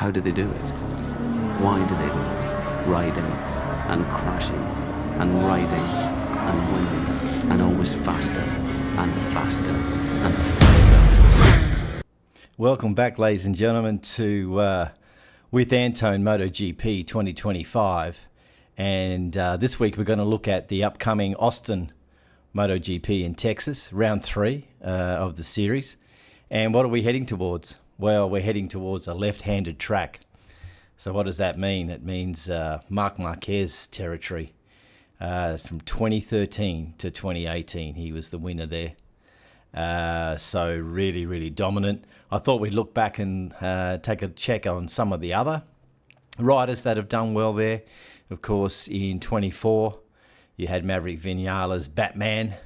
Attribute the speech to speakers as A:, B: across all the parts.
A: How do they do it? Why do they do it? Riding and crashing and riding and winning and always faster and faster and faster.
B: Welcome back, ladies and gentlemen, to With Antone MotoGP 2025. And this week we're going to look at the upcoming Austin MotoGP in Texas, round 3 of the series. And what are we heading towards? Well, we're heading towards a left-handed track. So what does that mean? It means Marc Márquez territory. From 2013 to 2018, he was the winner there. So really, really dominant. I thought we'd look back and take a check on some of the other riders that have done well there. Of course, in 24, you had Maverick Vinales' Batman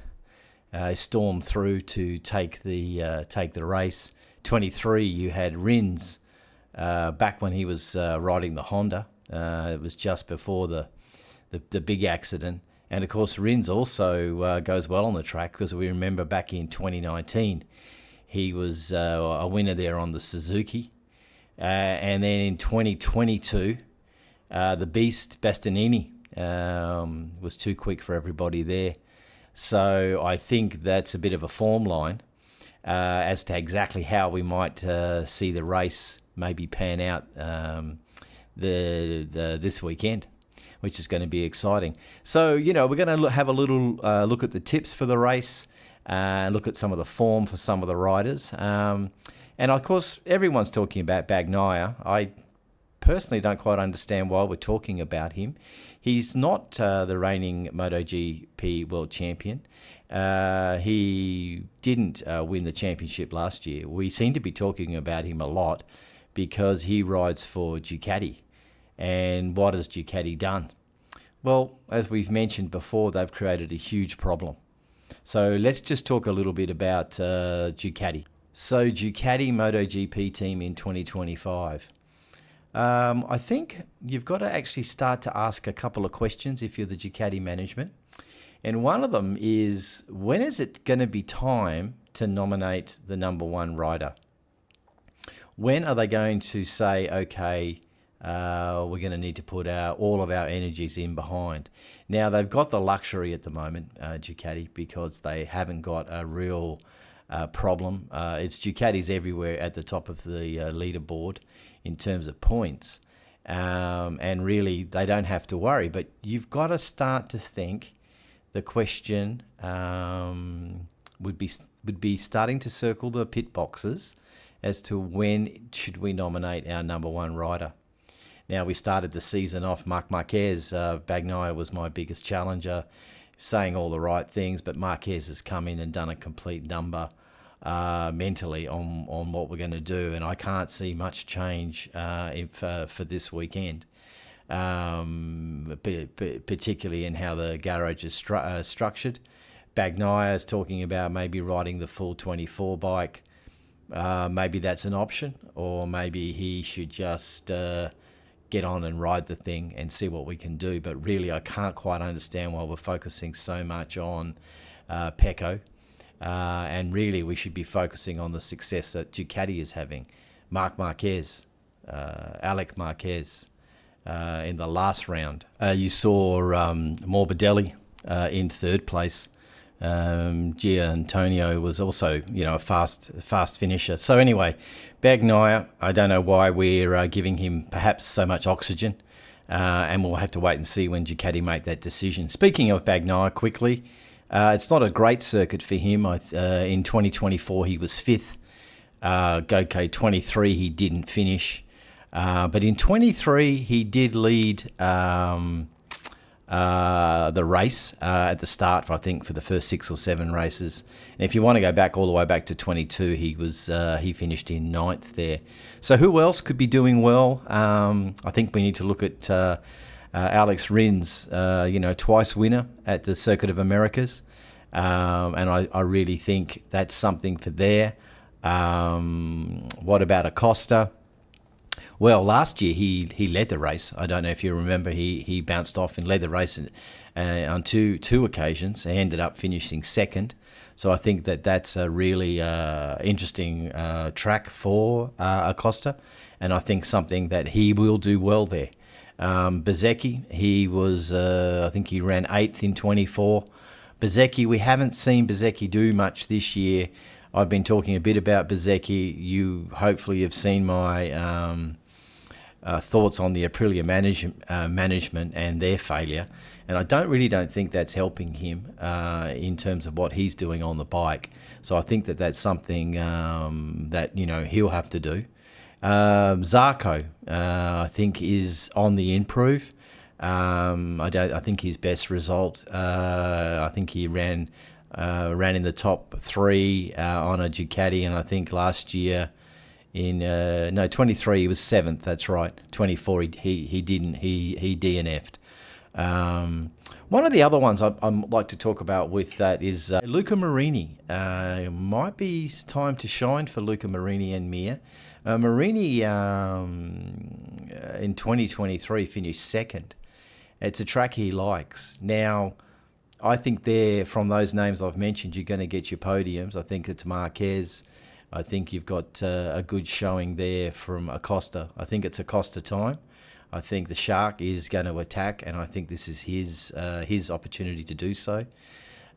B: storm through to take the race. 23, you had Rins back when he was riding the Honda. It was just before the big accident. And of course, Rins also goes well on the track, because we remember back in 2019, he was a winner there on the Suzuki. And then in 2022, the beast, Bastianini, was too quick for everybody there. So I think that's a bit of a form line as to exactly how we might see the race maybe pan out this weekend, which is going to be exciting. So, we're going to have a little look at the tips for the race, look at some of the form for some of the riders. And, of course, everyone's talking about Bagnaia. I personally don't quite understand why we're talking about him. He's not the reigning MotoGP world champion. He didn't win the championship last year. We seem to be talking about him a lot because he rides for Ducati. And what has Ducati done? Well, as we've mentioned before, they've created a huge problem. So let's just talk a little bit about Ducati. So Ducati MotoGP team in 2025. I think you've got to actually start to ask a couple of questions if you're the Ducati management. And one of them is, when is it going to be time to nominate the number one rider? When are they going to say, okay, we're going to need to put all of our energies in behind? Now, they've got the luxury at the moment, Ducati, because they haven't got a real problem. It's Ducati's everywhere at the top of the leaderboard in terms of points. And really, they don't have to worry. But you've got to start to think the question would be starting to circle the pit boxes as to when should we nominate our number one rider. Now, we started the season off, Marc Márquez. Bagnaia was my biggest challenger, saying all the right things, but Marquez has come in and done a complete number mentally on what we're going to do, and I can't see much change for this weekend, particularly in how the garage is structured. Bagnaia is talking about maybe riding the full 24 bike. Maybe that's an option, or maybe he should just get on and ride the thing and see what we can do. But really, I can't quite understand why we're focusing so much on Pecco. And really, we should be focusing on the success that Ducati is having. Marc Márquez, Marquez, in the last round. You saw Morbidelli in third place. Antonio was also, a fast finisher. So anyway, Bagnaia, I don't know why we're giving him perhaps so much oxygen, and we'll have to wait and see when Ducati make that decision. Speaking of Bagnaia, quickly, it's not a great circuit for him. In 2024, he was 5th. Okay, 23, he didn't finish. But in 23, he did lead the race at the start, for the first 6 or 7 races. And if you want to go back all the way back to 22, he finished in 9th there. So who else could be doing well? I think we need to look at Alex Rins, twice winner at the Circuit of Americas. And I really think that's something for there. What about Acosta? Well, last year he led the race. I don't know if you remember, he bounced off and led the race on two occasions. He ended up finishing 2nd. So I think that's a really interesting track for Acosta. and I think something that he will do well there. Bezzecchi, he was, I think he ran 8th in 24. Bezzecchi, we haven't seen Bezzecchi do much this year. I've been talking a bit about Bezzecchi. You hopefully have seen my thoughts on the Aprilia management and their failure. And I don't think that's helping him in terms of what he's doing on the bike. So I think that that's something that, he'll have to do. Zarco, I think, is on the improve. I think his best result, I think he ran in the top 3 on a Ducati, and I think last year in 23 he was 7th. That's right. 24 he didn't. He DNF'd. One of the other ones I'd like to talk about with that is Luca Marini. Might be time to shine for Luca Marini and Mir. Marini in 2023 finished 2nd. It's a track he likes. Now, I think from those names I've mentioned, you're going to get your podiums. I think it's Marquez. I think you've got a good showing there from Acosta. I think it's Acosta time. I think the Shark is going to attack, and I think this is his opportunity to do so.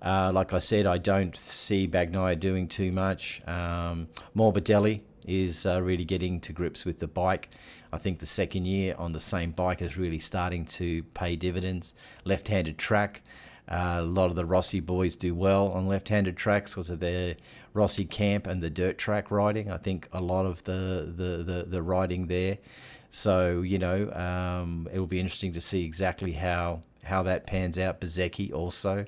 B: Like I said, I don't see Bagnaia doing too much. Morbidelli is really getting to grips with the bike. I think the second year on the same bike is really starting to pay dividends. Left-handed track. A lot of the Rossi boys do well on left-handed tracks because of their Rossi camp and the dirt track riding. I think a lot of the riding there. So, it'll be interesting to see exactly how that pans out. Bezzecchi also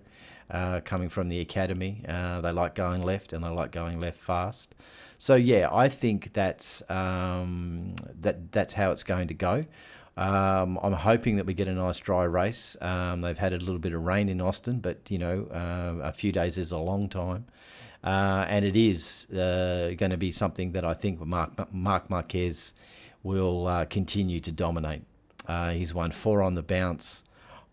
B: coming from the academy. They like going left, and they like going left fast. So, yeah, I think that's how it's going to go. I'm hoping that we get a nice dry race. They've had a little bit of rain in Austin, but, a few days is a long time. And it is going to be something that I think Marc Márquez will continue to dominate. He's won 4 on the bounce.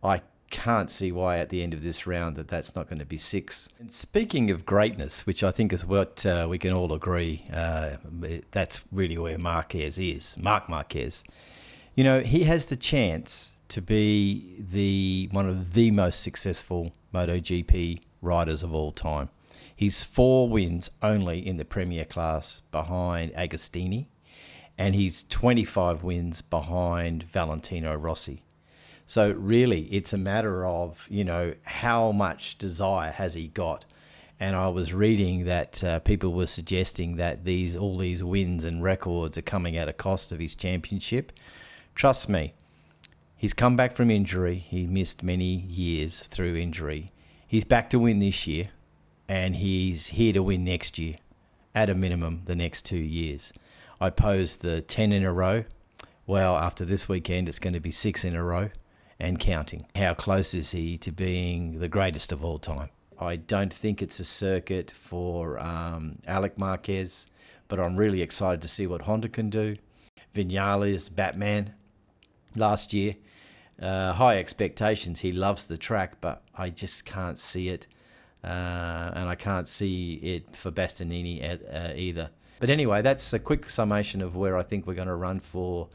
B: I can't see why at the end of this round that's not going to be 6. And speaking of greatness, which I think is what we can all agree, that's really where Marquez is, Marc Márquez. He has the chance to be one of the most successful MotoGP riders of all time. He's 4 wins only in the Premier class behind Agostini, and he's 25 wins behind Valentino Rossi. So really, it's a matter of, how much desire has he got? And I was reading that people were suggesting that all these wins and records are coming at a cost of his championship. Trust me, he's come back from injury. He missed many years through injury. He's back to win this year, and he's here to win next year, at a minimum the next 2 years. I posed the 10 in a row. Well, after this weekend, it's going to be 6 in a row and counting. How close is he to being the greatest of all time? I don't think it's a circuit for Marc Marquez, but I'm really excited to see what Honda can do. Vinales, Batman, last year, high expectations. He loves the track, but I just can't see it. And I can't see it for Bastianini either. But anyway, that's a quick summation of where I think we're going to run for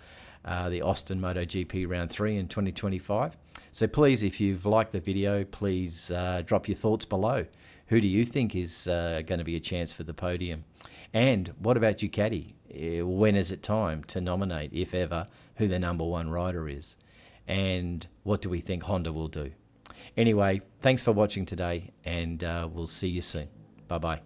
B: the Austin MotoGP Round 3 in 2025. So please, if you've liked the video, please drop your thoughts below. Who do you think is going to be a chance for the podium? And what about Ducati? When is it time to nominate, if ever, who the number 1 rider is? And what do we think Honda will do? Anyway, thanks for watching today, and we'll see you soon. Bye-bye.